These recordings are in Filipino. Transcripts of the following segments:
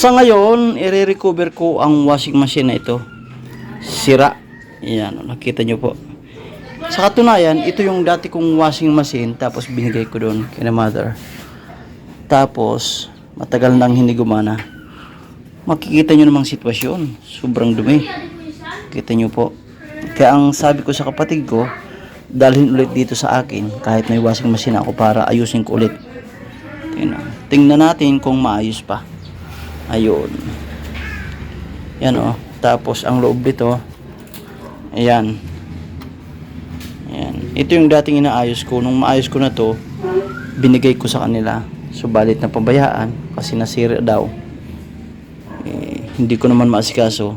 Sa ngayon, i-recover ko ang washing machine na ito. Sira. Yan, nakita nyo po. Sa katunayan, ito yung dati kong washing machine, tapos binigay ko doon kay mother. Tapos, matagal nang hindi gumana. Makikita nyo namang sitwasyon. Sobrang dumi. Kita nyo po. Kaya ang sabi ko sa kapatid ko, dalhin ulit dito sa akin, kahit may washing machine ako, para ayusin ko ulit. Tingnan natin kung maayos pa. Ayun. Yan o. Tapos ang loob nito, ayan. Ayan. Ito yung dating inaayos ko. Nung maayos ko na to, binigay ko sa kanila. Subalit na pabayaan kasi nasira daw. Hindi ko naman maasikaso.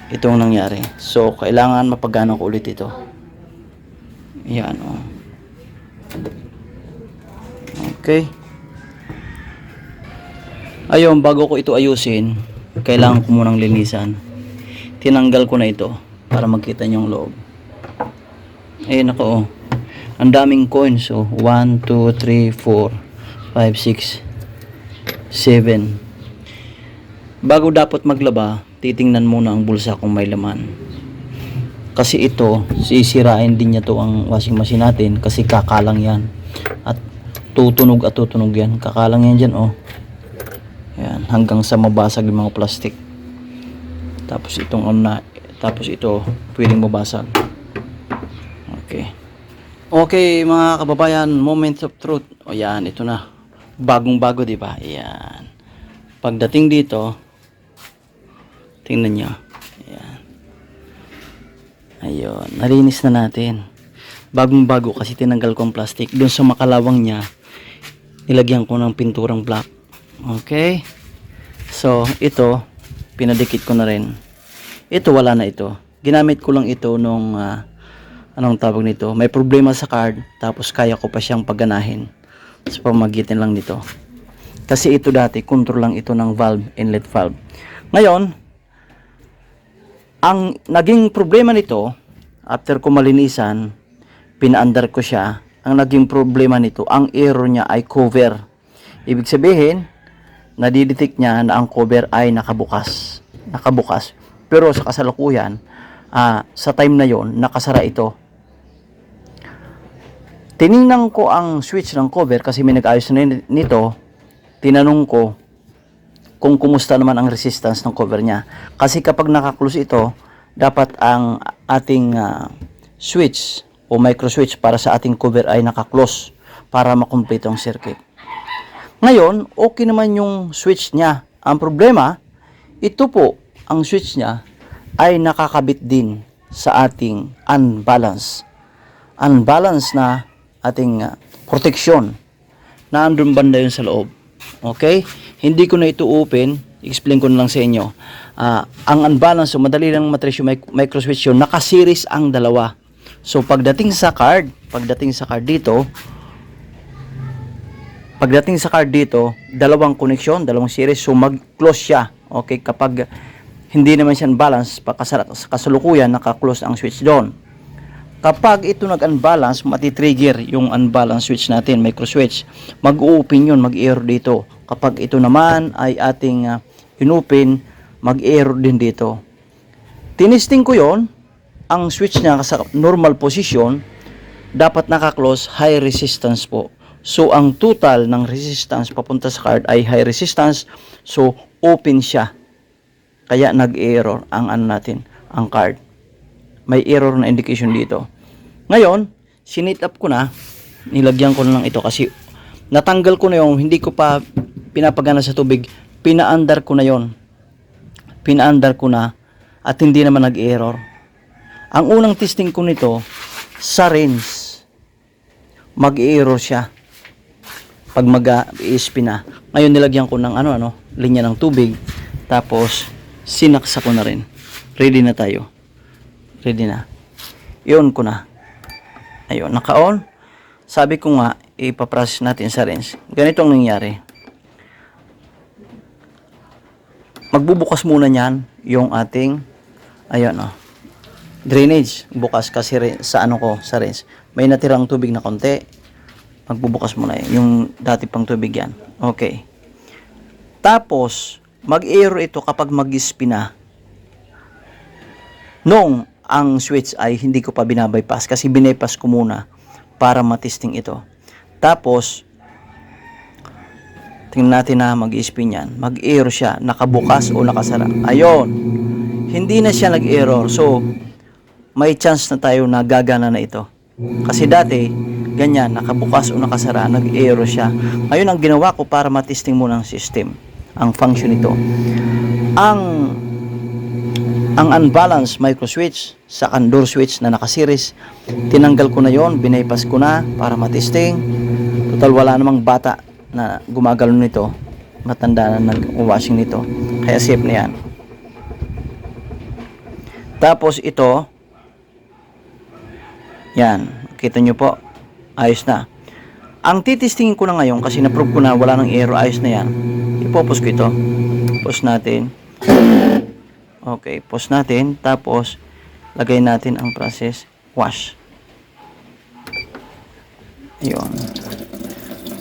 Ito ang nangyari. So, kailangan mapagana ko ulit ito. Ayan o. Okay. Ayun, bago ko ito ayusin, kailangan ko munang linisan. Tinanggal ko na ito para makita nyo yung loob. Ayun ako oh. Ang daming coins oh. 1, 2, 3, 4, 5, 6, 7. Bago dapat maglaba, titingnan muna ang bulsa kung may laman. Kasi ito, sisirain din niya to ang washing machine natin kasi kakalang yan. At tutunog yan. Kakalang yan dyan oh. Ayan, hanggang sa mabasag yung mga plastic. Tapos itong tapos ito pwedeng mabasag. Okay. Okay mga kababayan, moment of truth. O yan, ito na. Bagong-bago, di ba? Ayan. Pagdating dito, tingnan nyo. Ayan. Ayun, nalinis na natin. Bagong-bago kasi tinanggal ko ang plastic. Doon sa makalawang niya, nilagyan ko ng pinturang black. Okay. So, ito, pinadikit ko na rin. Ito, wala na ito. Ginamit ko lang ito nung, anong tawag nito? May problema sa card, tapos kaya ko pa siyang pagganahin sa pamagitan lang nito. Kasi ito dati, control lang ito ng valve, inlet valve. Ngayon, ang naging problema nito, after ko malinisan, pinaandar ko siya, ang naging problema nito, ang error niya ay cover. Ibig sabihin, nadidetect niya na ang cover ay nakabukas. Pero sa kasalukuyan, sa time na yon, nakasara ito. Tiningnan ko ang switch ng cover kasi may nag-ayos na nito. Tinanong ko kung kumusta naman ang resistance ng cover niya. Kasi kapag nakaklose ito, dapat ang ating switch o micro switch para sa ating cover ay nakaklose para makumpleto ang circuit. Ngayon, okay naman yung switch niya. Ang problema, ito po, ang switch niya ay nakakabit din sa ating unbalance. Unbalance na ating protection na andun banda yun sa loob. Okay? Hindi ko na ito open. Explain ko na lang sa inyo. Ang unbalance, so madali lang matrace yung micro switch yun. Nakaseries ang dalawa. So, pagdating sa card dito, dalawang connection, dalawang series, so mag-close siya. Okay, kapag hindi naman siya balance, kasalukuyan, naka-close ang switch doon. Kapag ito nag-unbalance, matitrigger yung unbalance switch natin, micro switch. Mag-open yun, mag-error dito. Kapag ito naman ay ating in-open, mag-error din dito. Tinisting ko yon, ang switch niya sa normal position, dapat naka-close, high resistance po. So, ang total ng resistance papunta sa card ay high resistance. So, open siya. Kaya nag-error ang ang card. May error na indication dito. Ngayon, sinit up ko na. Nilagyan ko na lang ito kasi natanggal ko na yung hindi ko pa pinapagana sa tubig. Pinaandar ko na yon. Pinaandar ko na at hindi naman nag-error. Ang unang testing ko nito, sa rinse, mag-error siya. Pag mag-ESP na. Ngayon nilagyan ko ng linya ng tubig. Tapos sinaksa ko na rin. Ready na tayo. Ready na. I-on ko na. Ayun, naka-on. Sabi ko nga, ipaprocess natin sa rinse. Ganito ang nangyari. Magbubukas muna niyan yung ating drainage. Bukas kasi sa sa rinse. May natirang tubig na konti. Magbubukas muna yung dati pang tubig yan. Okay. Tapos, mag-error ito kapag mag-spin na. Noong ang switch ay hindi ko pa binabypass kasi binypass ko muna para matesting ito. Tapos, tingnan natin na mag-spin yan. Mag-error siya, nakabukas o nakasara. Ayun, hindi na siya nag-error. So, may chance na tayo na gagana na ito. Kasi dati, ganyan, nakabukas o nakasara, nag-error siya. Ngayon, ang ginawa ko para matesting muna ang system, ang function nito. Ang unbalanced micro switch sa door switch na nakaseries, tinanggal ko na yon, binaypas ko na para matesting. Total, wala namang bata na gumagalo nito, matanda na nag-washing nito, kaya safe na yan. Tapos ito, yan, kita nyo po, ayos na. Ang titestingin ko na ngayon, kasi na-prove ko na wala ng error, ayos na yan. Ipopos ko ito, pause natin. Okay, pause natin, tapos lagay natin ang process wash.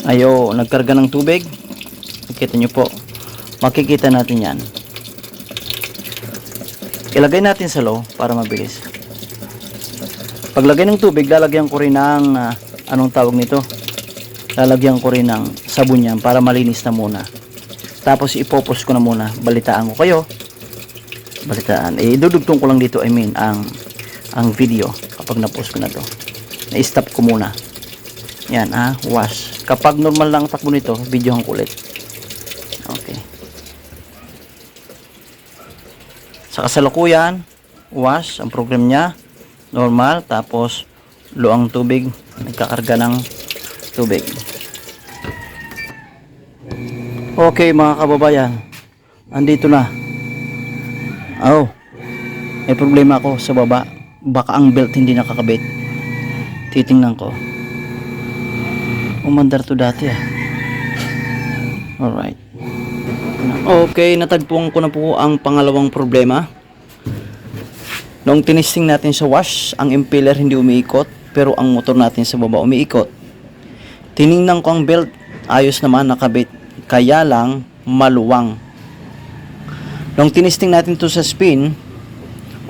Ayun, nagkarga ng tubig. Kita nyo po, makikita natin yan. Ilagay natin sa low para mabilis. Paglagay ng tubig, lalagyan ko rin ng anong tawag nito, lalagyan ko rin ng sabon yan para malinis na muna. Tapos ipopos ko na muna, balitaan ko kayo. Balitaan, idudugtong ko lang dito, ang video kapag na-post ko na to. Na-stop ko muna. Yan, wash. Kapag normal lang takbo nito, videohan ko ulit. Okay. Sa kasalukuyan, wash ang program niya, normal, tapos low ang tubig, nagkakarga ng tubig. Okay mga kababayan, andito na. Oh, may problema ako sa baba, baka ang belt hindi nakakabit. Titingnan ko. Umandar to dati Alright. Okay, natagpuan ko na po ang pangalawang problema. Noong tinisting natin sa wash, ang impeller hindi umiikot, pero ang motor natin sa baba umiikot. Tiningnan ko ang belt, ayos naman, nakabit, kaya lang maluwang. Noong tinisting natin to sa spin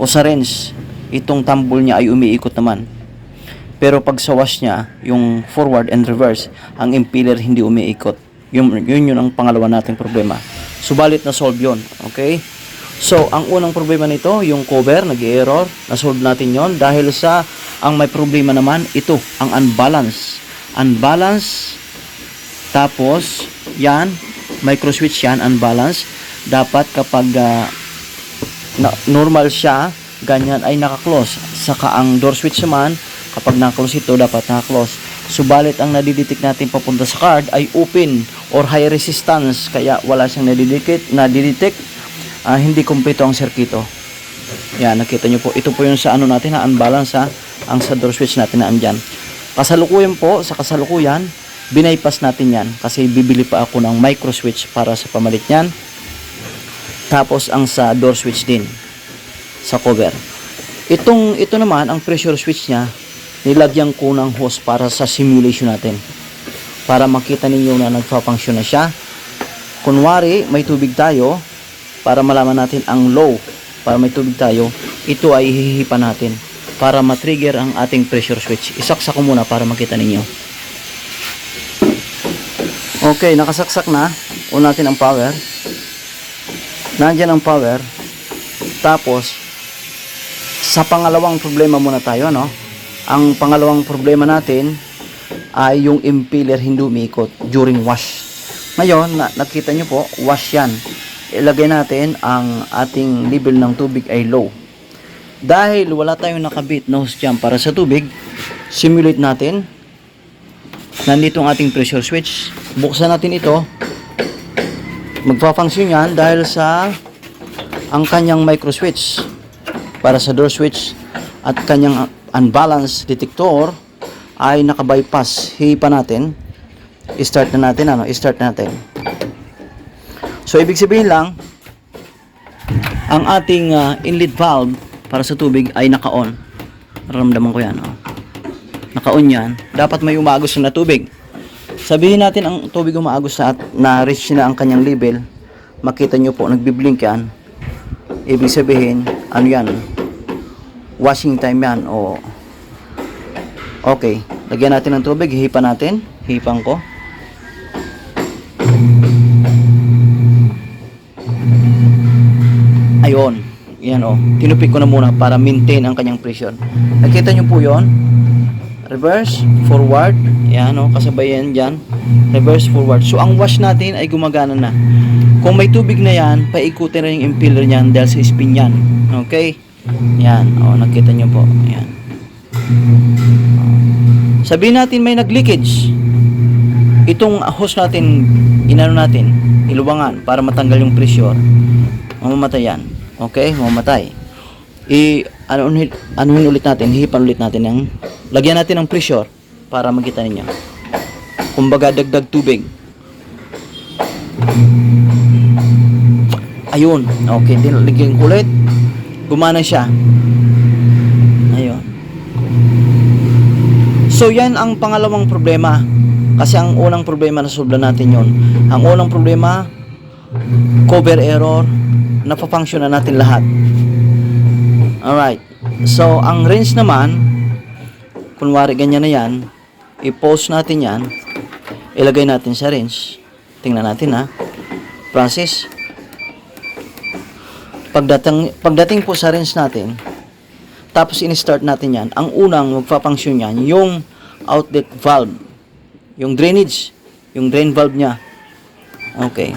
o sa wrench, itong tumble niya ay umiikot naman. Pero pag sa wash niya, yung forward and reverse, ang impeller hindi umiikot. Yun ang pangalawa nating problema. Subalit na solve yun. Okay? So, ang unang problema nito, yung cover, nag-error, na-solve natin yon dahil sa, ang may problema naman, ito, ang unbalance. Unbalance, tapos, yan, micro switch yan, unbalance. Dapat kapag normal siya, ganyan ay naka-close. Saka ang door switch naman, kapag naka-close ito, dapat naka-close. Subalit ang nadidetect natin papunta sa card ay open or high resistance, kaya wala siyang nadidetect. Hindi kumpleto ang sirkito. Yan, nakita nyo po. Ito po yung sa ano natin na unbalance ang sa door switch natin na andyan. Kasalukuyan po, sa kasalukuyan, binaypass natin yan kasi bibili pa ako ng micro switch para sa pamalit nyan. Tapos ang sa door switch din sa cover. Ito naman ang pressure switch nya, nilagyan ko ng hose para sa simulation natin. Para makita ninyo na nagfa-function na siya. Kunwari may tubig tayo, para malaman natin ang low, para may tubig tayo, ito ay hihihipan natin para matrigger ang ating pressure switch. Isaksak ko muna para makita ninyo. Okay, nakasaksak na. On natin ang power. Nandiyan ang power. Tapos sa pangalawang problema muna tayo, no? Ang pangalawang problema natin ay yung impeller hindi umiikot during wash. Ngayon, nakita nyo po, wash yan. Ilagay natin ang ating level ng tubig ay low. Dahil wala tayong nakabit na hose dyan para sa tubig, simulate natin. Nandito ang ating pressure switch. Buksan natin ito. Magpa-function yan dahil sa ang kanyang micro switch para sa door switch at kanyang unbalance detector ay naka-bypass. Hihipan natin. I-start na natin. I-start natin. So, ibig sabihin lang, ang ating inlet valve para sa tubig ay naka-on. Nararamdaman ko yan. Naka-on yan. Dapat may umagos na tubig. Sabihin natin ang tubig umagos na at na-reach na ang kanyang level. makita nyo po nagbiblink yan, ibig sabihin ano yan, washing time yan. O okay, lagyan natin ng tubig, hihipan natin, hihipan ko. Ayun, yan o, tinupik ko na muna para maintain ang kanyang pressure. Nakita nyo po yon, reverse, forward, yan o, kasabay yan dyan, reverse, forward. So ang wash natin ay gumagana na. Kung may tubig na yan, paikutin rin yung impeller nyan dahil sa spin yan. Okay, yan o, nakita nyo po, yan. Sabihin natin may nag-leakage, itong hose natin, inano natin, ilubangan para matanggal yung pressure, mamamatay yan. Okay, mamamatay. Anuhin ulit natin, hihipan ulit natin yung, lagyan natin ng pressure para makita ninyo. Kumbaga dagdag tubig. Ayun, okay, lagyan ko ulit. Gumana siya. Ayun. So yan ang pangalawang problema. Kasi ang unang problema na solve natin yon. Ang unang problema, cover error, napafunction na natin lahat. Alright. So, ang range naman, kunwari ganyan na yan, i-pause natin yan, ilagay natin sa range. Tingnan natin ha. Process. Pagdating po sa range natin, tapos in-start natin yan, ang unang magpafunction yan, yung outlet valve, yung drainage, yung drain valve niya. Okay.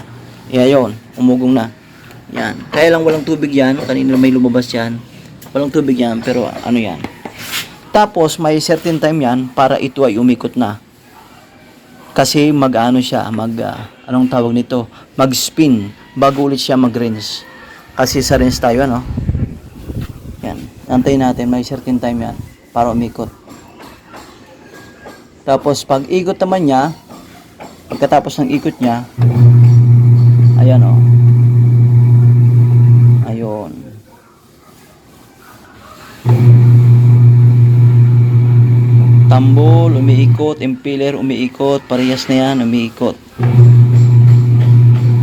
Yan, umugong na. Yan. Kaya lang walang tubig yan. Kanina may lumabas yan. Walang tubig yan, pero ano yan. Tapos, may certain time yan para ito ay umikot na. Kasi mag-ano siya, anong tawag nito? Mag-spin bago ulit siya mag-rinse. Kasi sa rinse tayo, ano? Yan. Antayin natin, may certain time yan para umikot. Tapos, pag ikot naman niya, pagkatapos ng ikot niya, ayan, oh. Ayun. Tambol, umiikot, impeller, umiikot, parehas na yan, umiikot.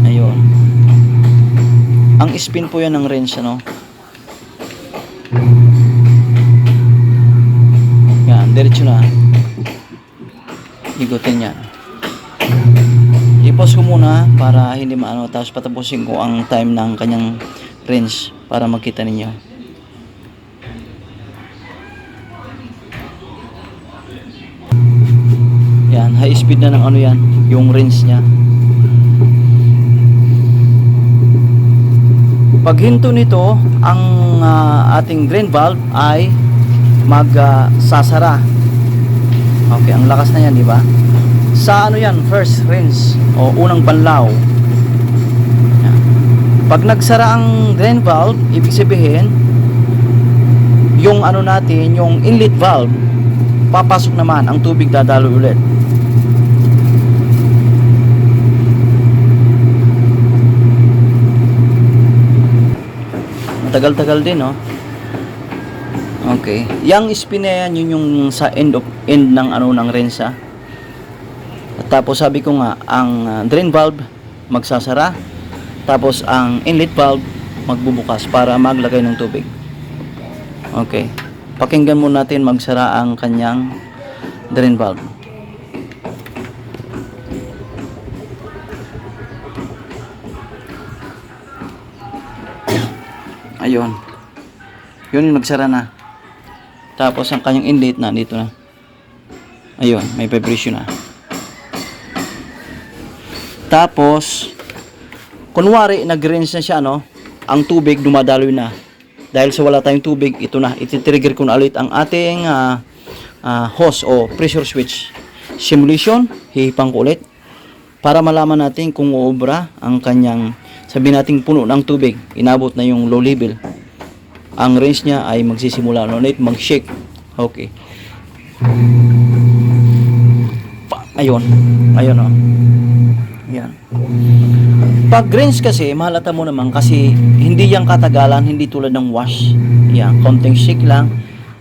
Ayun. Ang spin po yan ng range, ano? Yan, diretso na. Igutin yan. I-pause ko muna para hindi maano, tapos patapusin ko ang time ng kanyang range para makita ninyo. Yan, high speed na ng ano yan, yung range niya. Pag hinto nito, ang ating drain valve ay magsasara. Okay, ang lakas na yan, di ba? Sa ano yan, first rinse o unang banlaw. Yan. Pag nagsara ang drain valve, ibig sabihin yung ano natin, yung inlet valve, papasok naman, ang tubig dadalo ulit. Matagal-tagal din, no? Okay. Yang spin na yan, yun yung sa end ng ano ng rinse, ha? At tapos sabi ko nga, ang drain valve magsasara, tapos ang inlet valve magbubukas para maglagay ng tubig. Okay. Pakinggan muna natin magsara ang kanyang drain valve. Ayun. Yun yung nagsara na. Tapos ang kanyang inlet na dito na. Ayun, may vibration na. Tapos kunwari nag-rinse na siya, no? Ang tubig dumadaloy na. Dahil sa wala tayong tubig, ito na. Iti-trigger ko na ulit ang ating hose o pressure switch. Simulation, hihipang ko ulit para malaman natin kung uobra ang kanyang, sabihin natin puno ng tubig, inabot na yung low level. Ang range niya ay magsisimula na ulit mag-shake. Okay. Ayun. Ayun, oh. Yan. Pag range kasi, mahalata mo naman kasi hindi yang katagalan, hindi tulad ng wash. Yan, konting shake lang.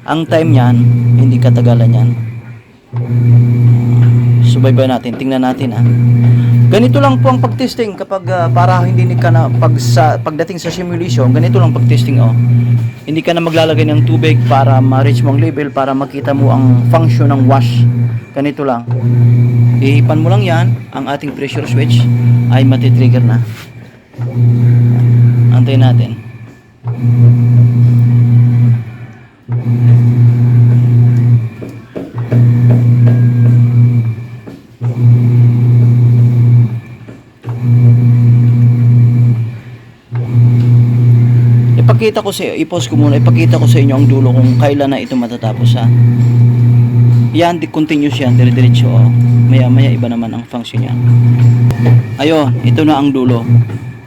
Ang time yan, hindi katagalan yan. So, subaybay natin, tingnan natin ha. Ganito lang po ang pag-testing kapag para hindi ka na pagdating sa simulation, ganito lang pag-testing oh. Hindi ka na maglalagay ng tubig para ma-reach mo ang level, para makita mo ang function ng wash. Ganito lang. Ihipan mo lang yan, ang ating pressure switch ay matitrigger na. Antayin natin. Ipakita ko sa i-pause ko muna, ipakita ko sa inyo ang dulo kung kailan na ito matatapos ha. Yan, continuous yan, dire-diretso oh. Maya iba naman ang function niya. Ayun, ito na ang dulo.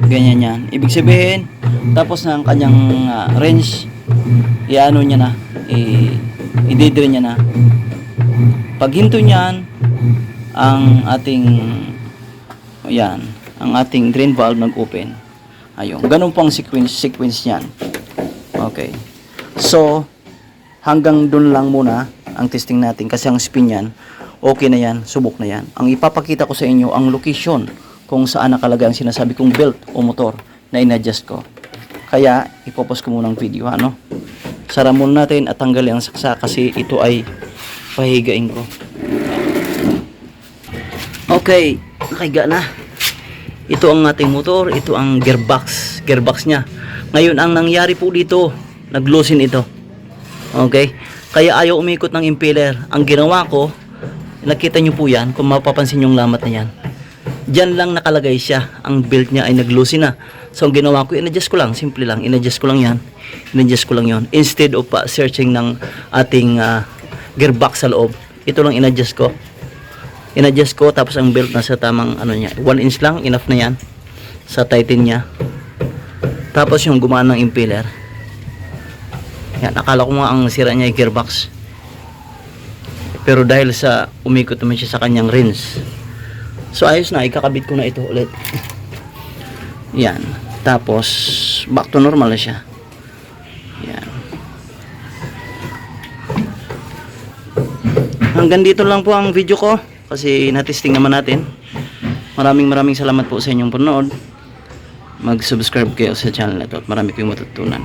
Ganyan yan. Ibig sabihin, tapos na ang kanyang range, i-ano niya na, i-didre niya na. Pag hinto niyan, ang ating yan, ang ating drain valve nag-open. Ayun, ganun po ang sequence niyan. Okay. So, hanggang dun lang muna ang testing natin kasi ang spin niyan, okay na yan, subok na yan. Ang ipapakita ko sa inyo, ang location kung saan nakalagay ang sinasabi kong belt o motor na in-adjust ko. Kaya, ipopause ko muna ang video, ano? Sara muna natin at tanggalin ang saksa kasi ito ay pahigain ko. Okay, nakahiga na. Ito ang ating motor, ito ang gearbox niya. Ngayon, ang nangyari po dito, nag-loosen ito. Okay? Kaya ayaw umikot ng impeller. Ang ginawa ko, nakita nyo po yan, kung mapapansin yung lamat na yan. Diyan lang nakalagay siya. Ang belt niya ay nag-loosen na. So, ang ginawa ko, in-adjust ko lang. Simple lang. In-adjust ko lang yan. In-adjust ko lang yon. Instead of searching ng ating gearbox sa loob, ito lang in-adjust ko. In-adjust ko, tapos ang belt nasa tamang ano niya. 1 inch lang, enough na yan. Sa tighten niya. Tapos yung gumaan ng impeller. Yan, akala ko nga ang sira niya ay gearbox. Pero dahil sa umikot naman siya sa kanyang rinse. So ayos na, ikakabit ko na ito ulit. Yan. Tapos back to normal na siya. Yan. Hanggang dito lang po ang video ko kasi na-testing naman natin. Maraming salamat po sa inyong panonood. Mag-subscribe kayo sa channel na ito at marami kayong matutunan.